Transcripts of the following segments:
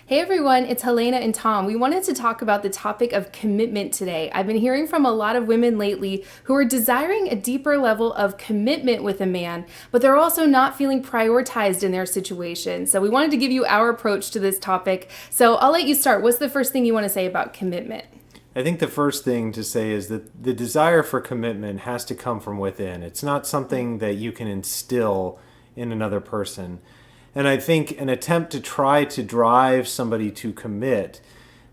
Hey everyone, it's Helena and Tom. We wanted to talk about the topic of commitment today. I've been hearing from a lot of women lately who are desiring a deeper level of commitment with a man, but they're also not feeling prioritized in their situation. So we wanted to give you our approach to this topic. So I'll let you start. What's the first thing you want to say about commitment? I think the first thing to say is that the desire for commitment has to come from within. It's not something that you can instill in another person. And I think an attempt to try to drive somebody to commit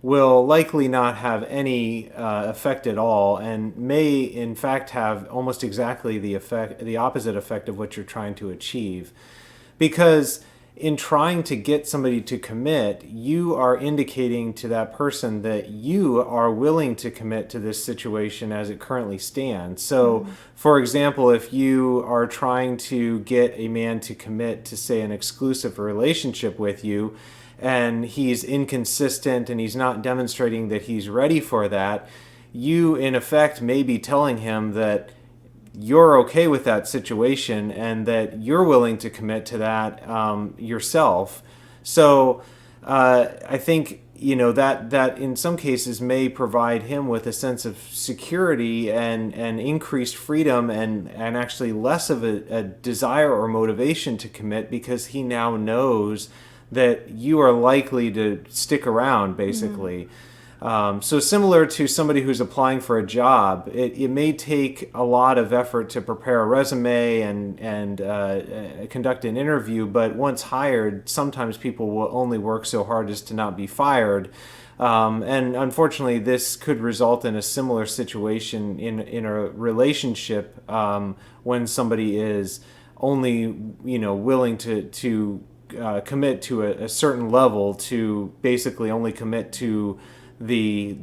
will likely not have any effect at all, and may in fact have almost exactly the opposite effect of what you're trying to achieve. Because in trying to get somebody to commit, you are indicating to that person that you are willing to commit to this situation as it currently stands. So, for example, if you are trying to get a man to commit to, say, an exclusive relationship with you, and he's inconsistent and he's not demonstrating that he's ready for that, you, in effect, may be telling him that you're okay with that situation and that you're willing to commit to that yourself. So I think that in some cases may provide him with a sense of security and increased freedom and actually less of a desire or motivation to commit, because he now knows that you are likely to stick around, basically. So similar to somebody who's applying for a job, it may take a lot of effort to prepare a resume and conduct an interview, but once hired, sometimes people will only work so hard as to not be fired. And unfortunately, this could result in a similar situation in a relationship, when somebody is only willing to commit to a certain level, to basically only commit to the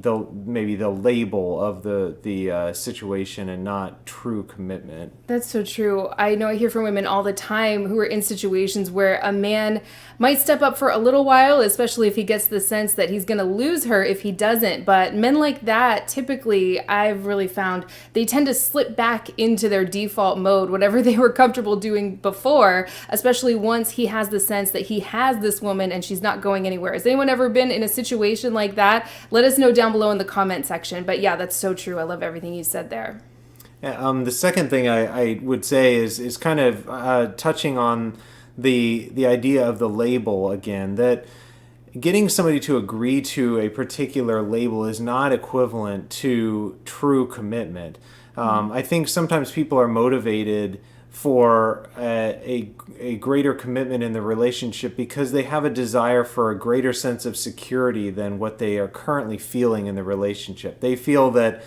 maybe the label of the situation and not true commitment. That's so true. I know I hear from women all the time who are in situations where a man might step up for a little while, especially if he gets the sense that he's going to lose her if he doesn't. But men like that, typically, I've really found they tend to slip back into their default mode, whatever they were comfortable doing before, especially once he has the sense that he has this woman and she's not going anywhere. Has anyone ever been in a situation like that? Let us know down below in the comment section. But yeah, that's so true. I love everything you said there. The second thing I would say is kind of touching on the idea of the label again, that getting somebody to agree to a particular label is not equivalent to true commitment. I think sometimes people are motivated for a greater commitment in the relationship because they have a desire for a greater sense of security than what they are currently feeling in the relationship. They feel that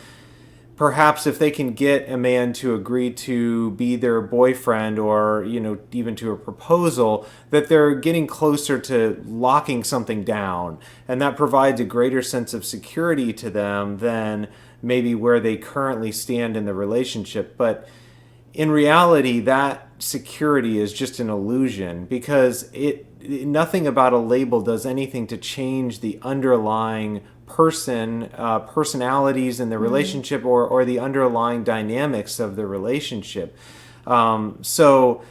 perhaps if they can get a man to agree to be their boyfriend, or even to a proposal, that they're getting closer to locking something down, and that provides a greater sense of security to them than maybe where they currently stand in the relationship. But in reality, that security is just an illusion, because nothing about a label does anything to change the underlying personalities in the relationship, or the underlying dynamics of the relationship. So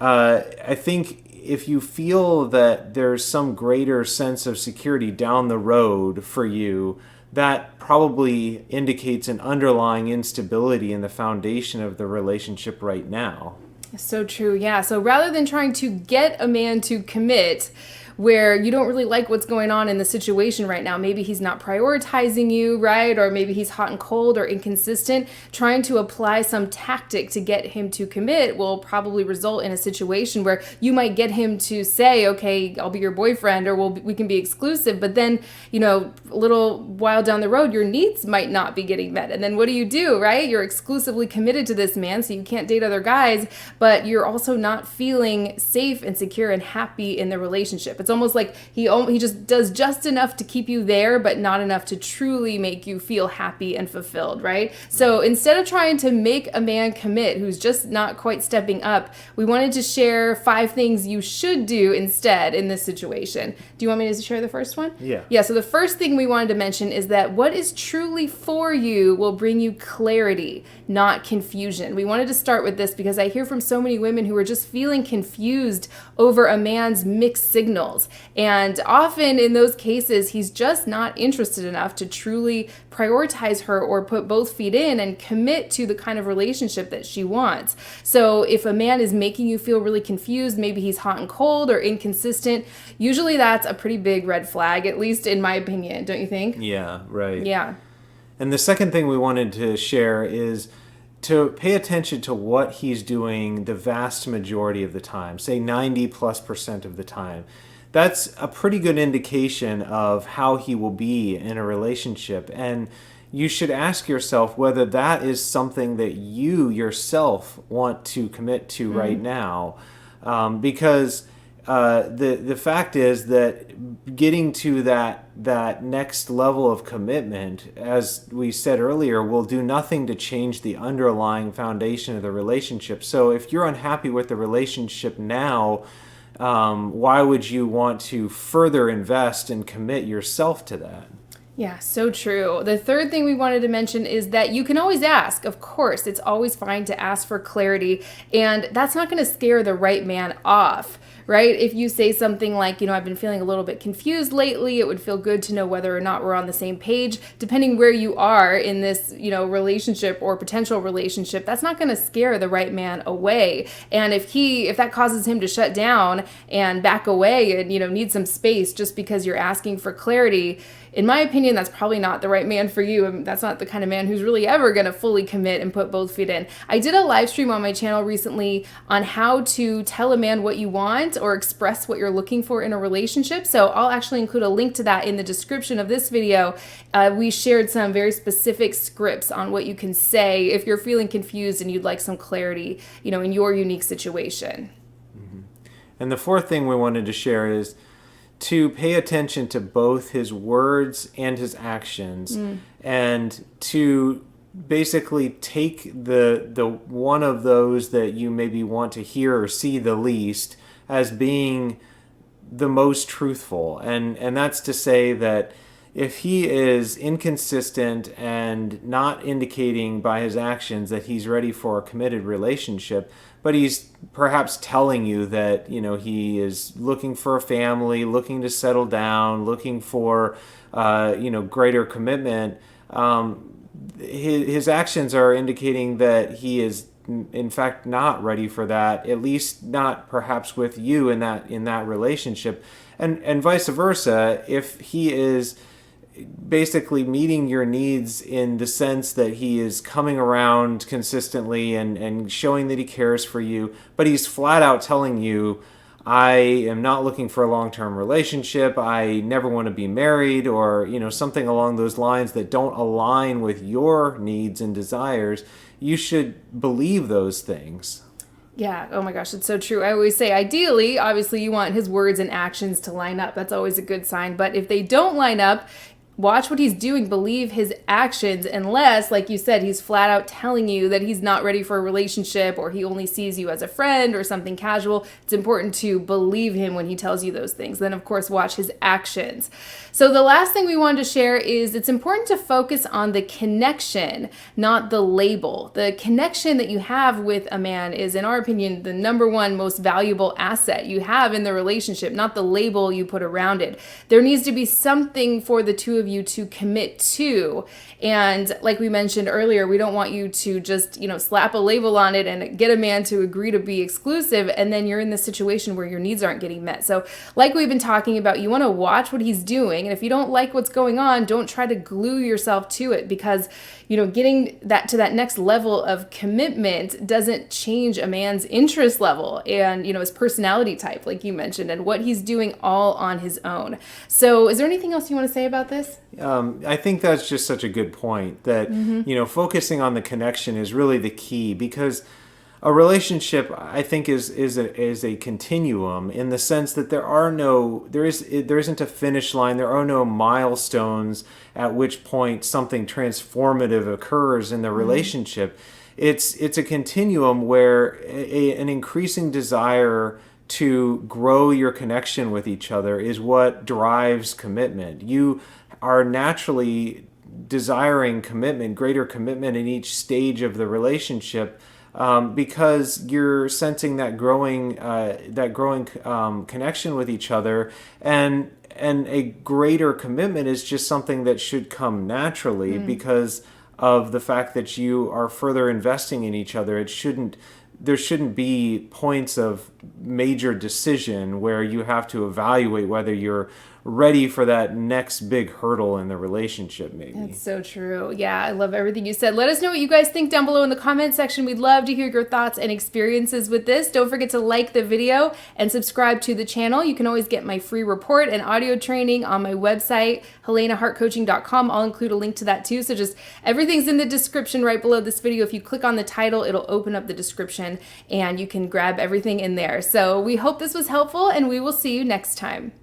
I think if you feel that there's some greater sense of security down the road for you, that probably indicates an underlying instability in the foundation of the relationship right now. So true. Yeah. So rather than trying to get a man to commit where you don't really like what's going on in the situation right now, maybe he's not prioritizing you, right? Or maybe he's hot and cold or inconsistent, trying to apply some tactic to get him to commit will probably result in a situation where you might get him to say, okay, I'll be your boyfriend, or we can be exclusive. But then, a little while down the road, your needs might not be getting met. And then what do, right? You're exclusively committed to this man, so you can't date other guys, but you're also not feeling safe and secure and happy in the relationship. It's almost like he just does just enough to keep you there, but not enough to truly make you feel happy and fulfilled, right? So instead of trying to make a man commit who's just not quite stepping up, we wanted to share 5 things you should do instead in this situation. Do you want me to share the first one? Yeah. Yeah, so the first thing we wanted to mention is that what is truly for you will bring you clarity, not confusion. We wanted to start with this because I hear from so many women who are just feeling confused over a man's mixed signals. signals. And often in those cases, he's just not interested enough to truly prioritize her or put both feet in and commit to the kind of relationship that she wants. So if a man is making you feel really confused, maybe he's hot and cold or inconsistent, usually that's a pretty big red flag, at least in my opinion, don't you think? Yeah, right. Yeah. And the second thing we wanted to share is to pay attention to what he's doing the vast majority of the time, say 90+% of the time. That's a pretty good indication of how he will be in a relationship. And you should ask yourself whether that is something that you yourself want to commit to right now. Because the fact is that getting to that next level of commitment, as we said earlier, will do nothing to change the underlying foundation of the relationship. So if you're unhappy with the relationship now, why would you want to further invest and commit yourself to that? Yeah, so true. The third thing we wanted to mention is that you can always ask. Of course, it's always fine to ask for clarity, and that's not going to scare the right man off, right? If you say something like, I've been feeling a little bit confused lately, it would feel good to know whether or not we're on the same page, depending where you are in this, relationship or potential relationship. That's not going to scare the right man away. And if that causes him to shut down and back away and, need some space just because you're asking for clarity, in my opinion, that's probably not the right man for you. And that's not the kind of man who's really ever going to fully commit and put both feet in. I did a live stream on my channel recently on how to tell a man what you want or express what you're looking for in a relationship. So I'll actually include a link to that in the description of this video. We shared some very specific scripts on what you can say if you're feeling confused and you'd like some clarity, in your unique situation. And the fourth thing we wanted to share is to pay attention to both his words and his actions, and to basically take the one of those that you maybe want to hear or see the least as being the most truthful. And that's to say that if he is inconsistent and not indicating by his actions that he's ready for a committed relationship, but he's perhaps telling you that, he is looking for a family, looking to settle down, looking for, greater commitment, his actions are indicating that he is in fact not ready for that, at least not perhaps with you in that relationship. And vice versa, if he is basically meeting your needs in the sense that he is coming around consistently and showing that he cares for you, but he's flat out telling you, I am not looking for a long-term relationship, I never want to be married, or something along those lines that don't align with your needs and desires, you should believe those things. Yeah. Oh my gosh, it's so true. I always say, ideally, obviously, you want his words and actions to line up. That's always a good sign. But if they don't line up, watch what he's doing, believe his actions, unless, like you said, he's flat out telling you that he's not ready for a relationship or he only sees you as a friend or something casual. It's important to believe him when he tells you those things. Then, of course, watch his actions. So the last thing we wanted to share is it's important to focus on the connection, not the label. The connection that you have with a man is, in our opinion, the number one most valuable asset you have in the relationship, not the label you put around it. There needs to be something for the two of you to commit to. And like we mentioned earlier, we don't want you to just, slap a label on it and get a man to agree to be exclusive, and then you're in this situation where your needs aren't getting met. So like we've been talking about, you want to watch what he's doing, and if you don't like what's going on, don't try to glue yourself to it, because getting that to that next level of commitment doesn't change a man's interest level and, his personality type, like you mentioned, and what he's doing all on his own. So is there anything else you want to say about this? I think that's just such a good point that, focusing on the connection is really the key, because a relationship, I think, is a continuum in the sense that there isn't a finish line. There are no milestones at which point something transformative occurs in the relationship. It's a continuum where an increasing desire to grow your connection with each other is what drives commitment. You are naturally desiring commitment, greater commitment in each stage of the relationship, because you're sensing that growing connection with each other, and a greater commitment is just something that should come naturally because of the fact that you are further investing in each other. There shouldn't be points of major decision where you have to evaluate whether you're ready for that next big hurdle in the relationship, maybe. That's so true. Yeah, I love everything you said. Let us know what you guys think down below in the comment section. We'd love to hear your thoughts and experiences with this. Don't forget to like the video and subscribe to the channel. You can always get my free report and audio training on my website, helenahartcoaching.com. I'll include a link to that too. So just everything's in the description right below this video. If you click on the title, it'll open up the description and you can grab everything in there. So we hope this was helpful, and we will see you next time.